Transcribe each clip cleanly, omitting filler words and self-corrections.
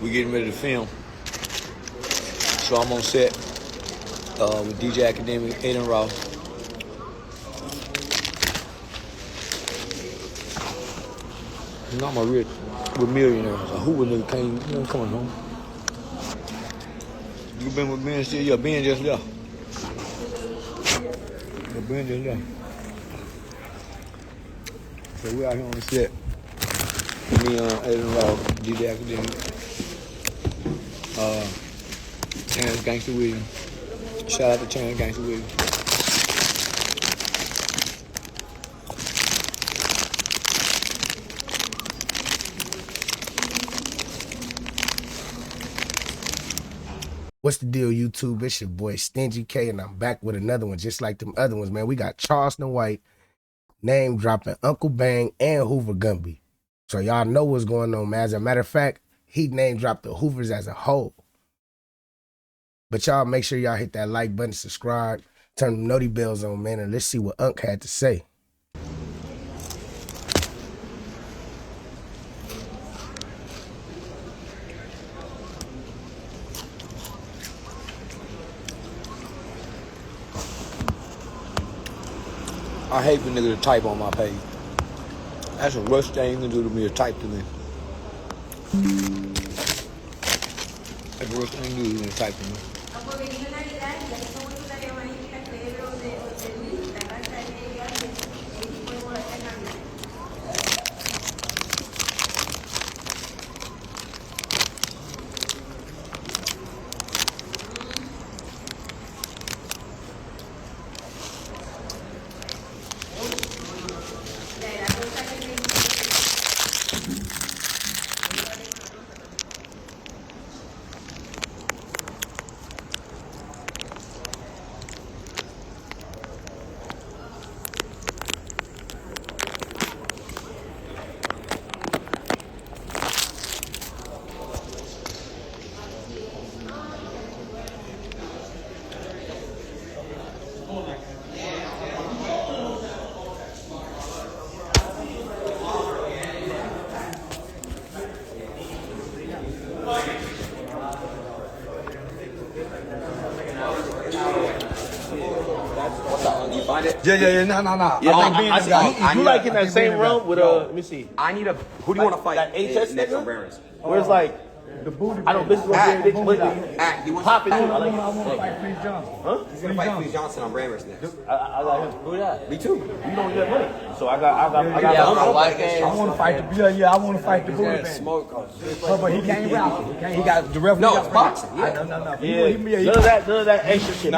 We getting ready to film. So I'm on set with DJ Academic, Aiden Ross. You know I'm a rich, we're millionaires. A Hoover nigga came, you know, coming home. You been with Ben still? Yeah, Ben just left. Yeah, Ben just left. So we out here on the set. Me, Aiden Ross, DJ Academic, Chance Gangster Williams. Shout out to Chance Gangster Williams. What's the deal, YouTube? It's your boy Stingy K, and I'm back with another one just like them other ones, man. We got Charleston White name dropping Uncle Bang and Hoover Gumby. So y'all know what's going on, man. As a matter of fact, he name dropped the Hoovers as a whole. But y'all make sure y'all hit that like button, subscribe, turn the noti bells on, man, and let's see what Unc had to say. I hate for niggas to type on my page. That's the worst thing you can do to me, to type to me. That's the worst thing you can do to type to me. Yeah. No. Yeah, I you like in that same room with let me see. I need a. Who do you want to fight? That HS next nigga? on Barons. Where it's like the booty. I don't. This is gonna be He wants pop it. to I want to fight Fleece Johnson. Huh? He's gonna fight Fleece Johnson on Barons next. I got him. Who that? Me too. You don't get money, so I got. I want to fight the I want to fight the booty man. But he can't rap. He got the referee. No, it's boxing. No. Yeah. None of that extra shit.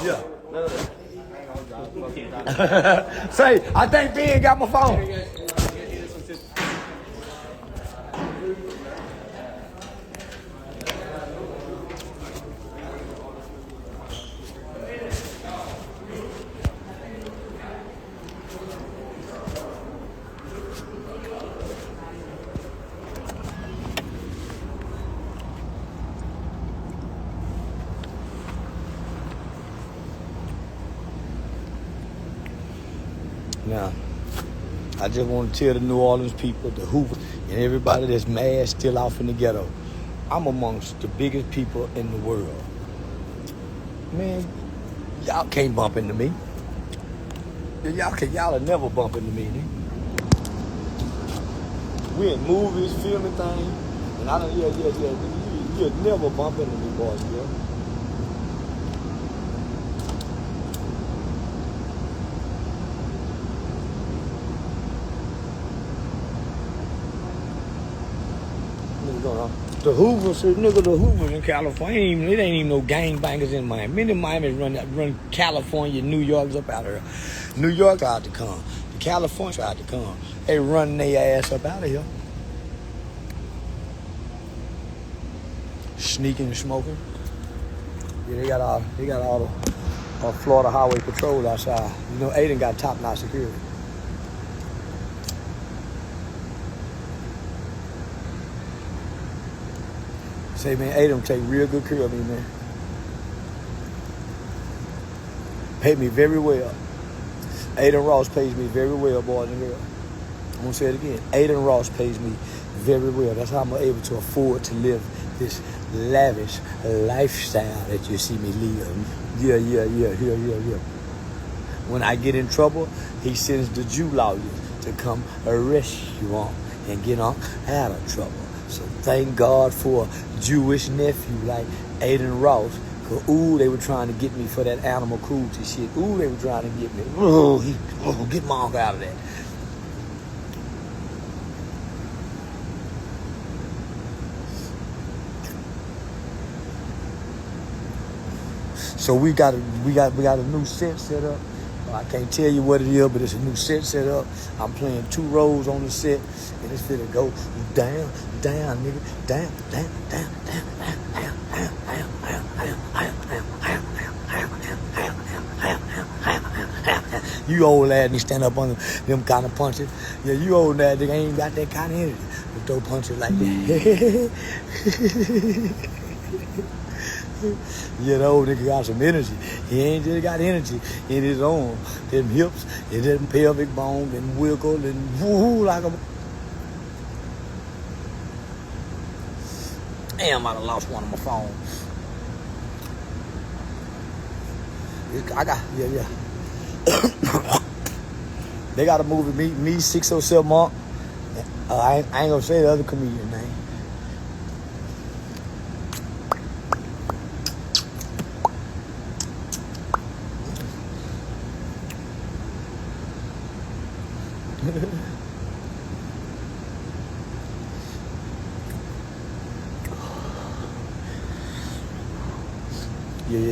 Yeah. Say, I think Ben got my phone. Now, I just want to tell the New Orleans people, the Hoover, and everybody that's mad still off in the ghetto, I'm amongst the biggest people in the world. Man, y'all can't bump into me. Y'all will never bump into me. Nigga. We in movies, filming things, and I don't, you'll never bump into me, boys, girl. The Hoovers, nigga, the Hoovers in California, it ain't even no gangbangers in Miami. Many Miami run California, New York's up out of here. New York tried to come. The California tried to come. They run their ass up out of here. Sneaking and smoking. Yeah, they got all the Florida Highway Patrol outside. You know, Aiden got top-notch security. Say, man, Aiden take real good care of me, man. Paid me very well. Aiden Ross pays me very well, boys and girls. I'm going to say it again. Aiden Ross pays me very well. That's how I'm able to afford to live this lavish lifestyle that you see me live. Yeah. When I get in trouble, he sends the Jew lawyers to come arrest you on and get on out of trouble. So thank God for a Jewish nephew like Aiden Ross. Cause they were trying to get me for that animal cruelty shit. They were trying to get me. Get my uncle out of that. So we got a new set set up. I can't tell you what it is, but it's a new set set up. I'm playing 2 roles on the set, and it's finna go down, nigga, down. You old lad, and stand up on them kind of punches. Yeah, you old lad, nigga ain't got that kind of energy to throw punches like that. Yeah, the old nigga got some energy. He ain't just got energy in his arm. Them hips and them pelvic bone and wiggle and woo like a... Damn, I done lost one of my phones. I got, yeah. They got a movie, me 607 Mark. I ain't gonna say the other comedian name.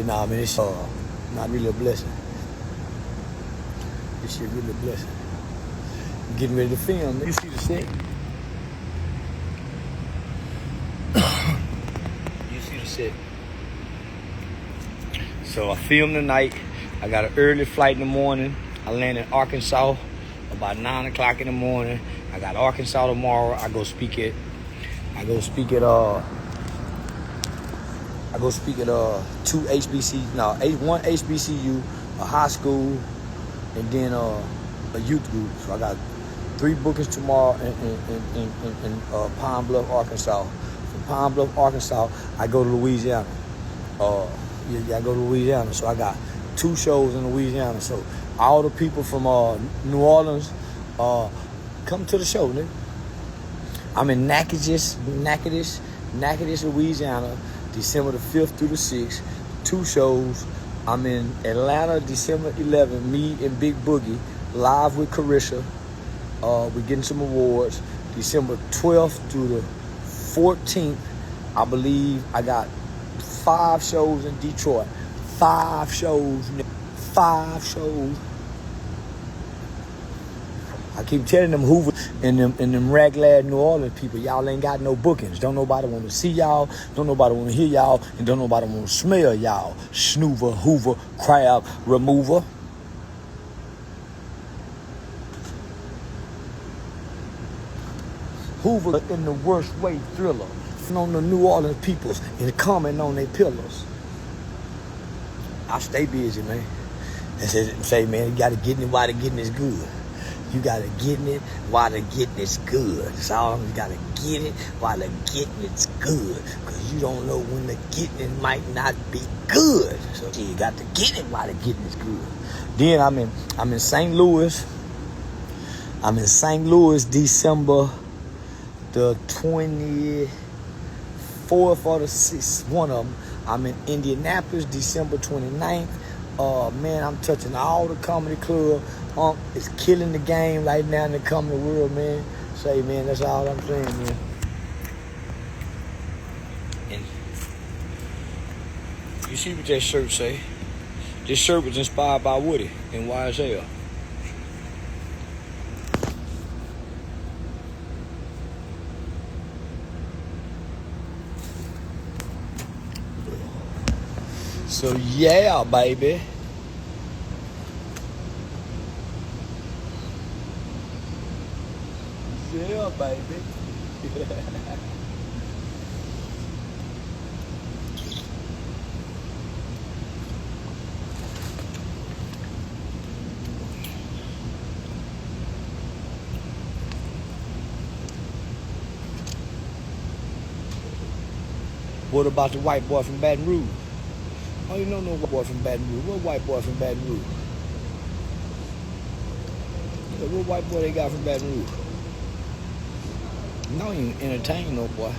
Nah, man, it's not really a blessing. This shit really a blessing. Getting ready to film. You see the set? You see the set? So I filmed tonight. I got an early flight in the morning. I land in Arkansas about 9 o'clock in the morning. I got Arkansas tomorrow. I go speak at two HBCUs, one HBCU, a high school, and then a youth group. So I got 3 bookings tomorrow in Pine Bluff, Arkansas. From Pine Bluff, Arkansas, I go to Louisiana. I go to Louisiana. So I got 2 shows in Louisiana. So all the people from New Orleans, come to the show, nigga. I'm in Natchitoches, Louisiana, December the 5th through the 6th, 2 shows. I'm in Atlanta, December 11th, me and Big Boogie, live with Carissa. We're getting some awards. December 12th through the 14th, I believe I got 5 shows in Detroit. 5 shows. I keep telling them Hoover and them rag-lad New Orleans people, y'all ain't got no bookings. Don't nobody want to see y'all. Don't nobody want to hear y'all. And don't nobody want to smell y'all. Snoover, Hoover, crab remover. Hoover in the worst way thriller. On the New Orleans peoples and comment on their pillars. I stay busy, man. And say, man, you got to get in it while the getting is good. You got to get in it while the getting is good. That's all. You got to get it while the getting is good. Because you don't know when the getting it might not be good. So you got to get it while the getting is good. Then I'm in St. Louis. I'm in St. Louis December the 24th or the 6th, one of them. I'm in Indianapolis December 29th. Man, I'm touching all the comedy club. It's killing the game right now in the comedy world, man. Say, man, that's all I'm saying, man. And you see what that shirt say? This shirt was inspired by Woody in YSL. So yeah, baby. Yeah, baby. What about the white boy from Baton Rouge? Oh, you know no white boy from Baton Rouge. What white boy from Baton Rouge? Yeah, what white boy they got from Baton Rouge? You don't even entertain no boy.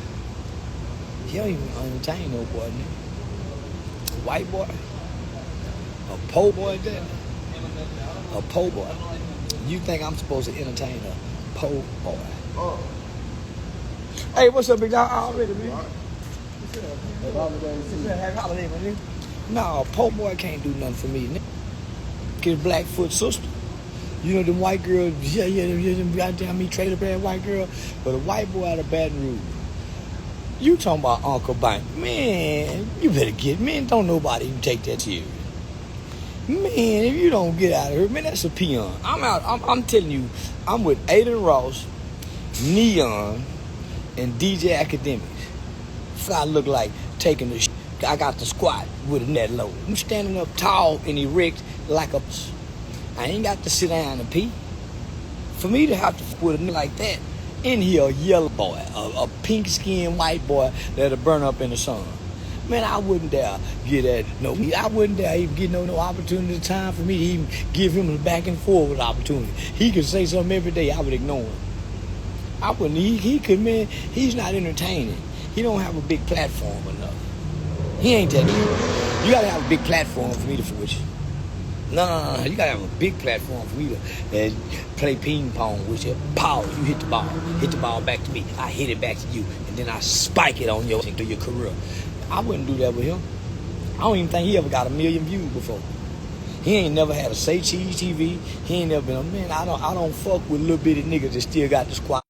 You don't even entertain no boy, nigga. White boy? A po' boy that? A po' boy? You think I'm supposed to entertain a po' boy? Oh. Hey, what's up, big dog? Already, man. Happy holiday, man. Nah, a po' boy can't do nothing for me, nigga. Get Blackfoot sister. You know them white girls, them goddamn me trailer bad white girl, but a white boy out of Baton Rouge. You talking about Unkle Bank. Man, you better get, man, don't nobody even take that serious. Man, if you don't get out of here, man, that's a peon. I'm telling you, I'm with Aiden Ross, Neon, and DJ Academics. I look like taking the I got the squat with a net load. I'm standing up tall and erect like a... I ain't got to sit down and pee. For me to have to put a nigga like that in here, a yellow boy, a pink-skinned white boy that'll burn up in the sun. Man, I wouldn't dare get that. No, I wouldn't dare even get no opportunity time for me to even give him a back and forward opportunity. He could say something every day, I would ignore him. I wouldn't. He could, man. He's not entertaining. He don't have a big platform enough. He ain't that good. You gotta have a big platform for me to switch. No. You gotta have a big platform for me to play ping pong with you. Pow, you hit the ball back to me. I hit it back to you, and then I spike it on your career. I wouldn't do that with him. I don't even think he ever got 1 million views before. He ain't never had a Say Cheese TV. He ain't never been a man. I don't fuck with little bitty niggas that still got the squad.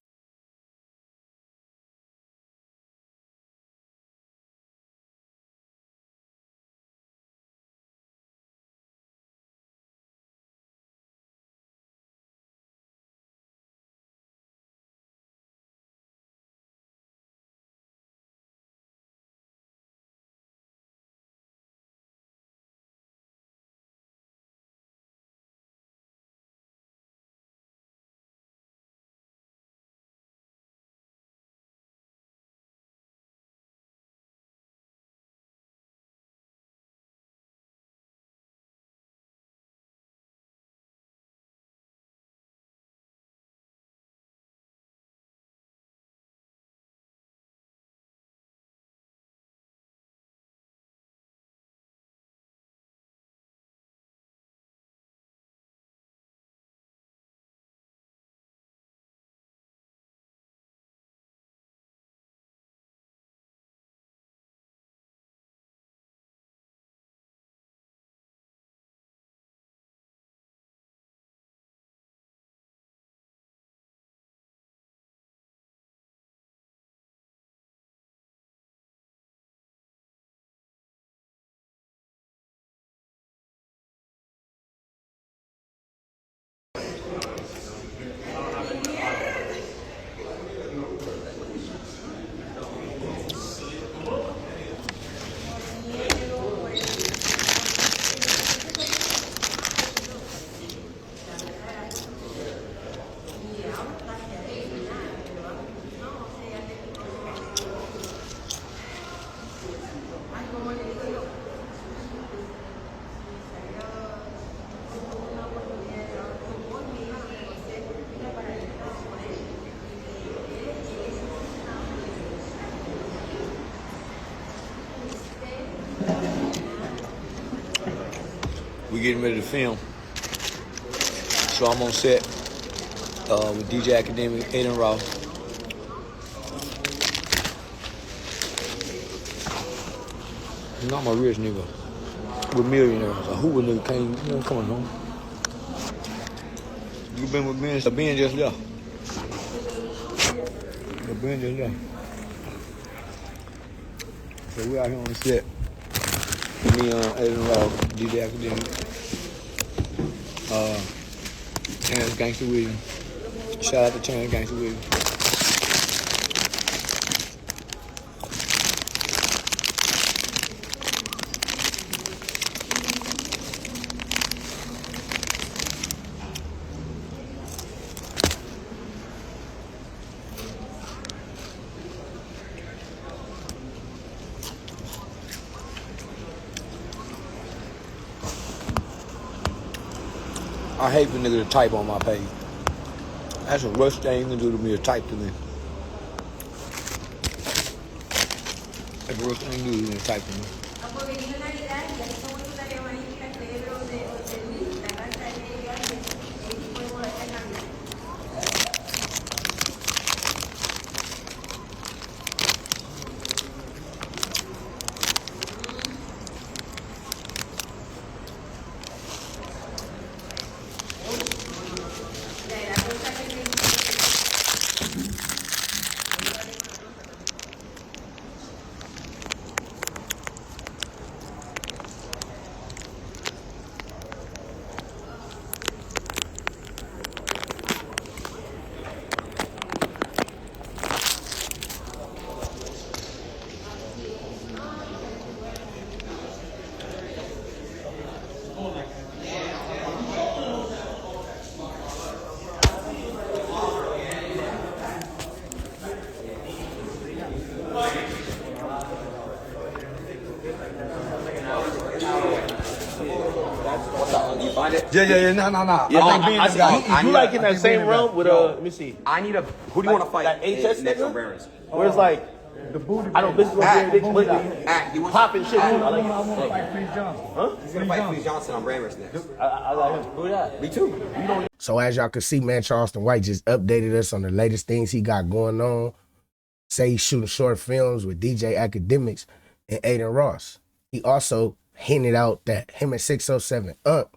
We getting ready to film. So I'm on set with DJ Academic, Aiden Ross. You know I'm a rich nigga with millionaires. A Hoover nigga can't, you know, come on home. You been with Ben? Ben just left. Ben just left. So we out here on the set. Me, Aiden Ross, DJ Academic, Terrence Gangster Williams. Shout out to Terrence Gangster Williams. I hate for niggas to type on my page. That's the worst thing you can do to me, to type to me. That's the worst thing you can do to type to me. You find it? Yeah, no. Yeah, I you like in that same realm with let me see. I need a. Who do you want to fight? That HS next on nigga? Branders? Where it's like The booty. I don't listen to Jerry He wants popping shit. I want to fight Fleece Johnson. Huh? He's gonna fight Fleece Johnson on Branders next. I like him. Who that? Me too. So as y'all can see, man, Charleston White just updated us on the latest things he got going on. Say he's shooting short films with DJ Academics and Aiden Ross. He also hinted out that him and 607 Unkle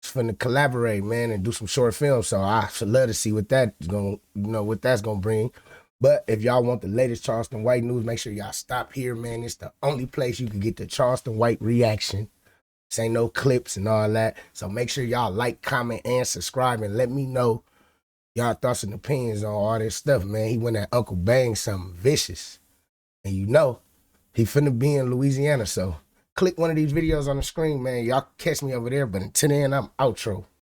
is finna collaborate, man, and do some short films. So I should love to see what that's gonna, what that's gonna bring. But if y'all want the latest Charleston White news, make sure y'all stop here, man. It's the only place you can get the Charleston White reaction. This ain't no clips and all that. So make sure y'all like, comment, and subscribe, and let me know y'all thoughts and opinions on all this stuff, man. He went at Unkle Bang something vicious. And he finna be in Louisiana. So click one of these videos on the screen, man. Y'all catch me over there. But until then, I'm outro.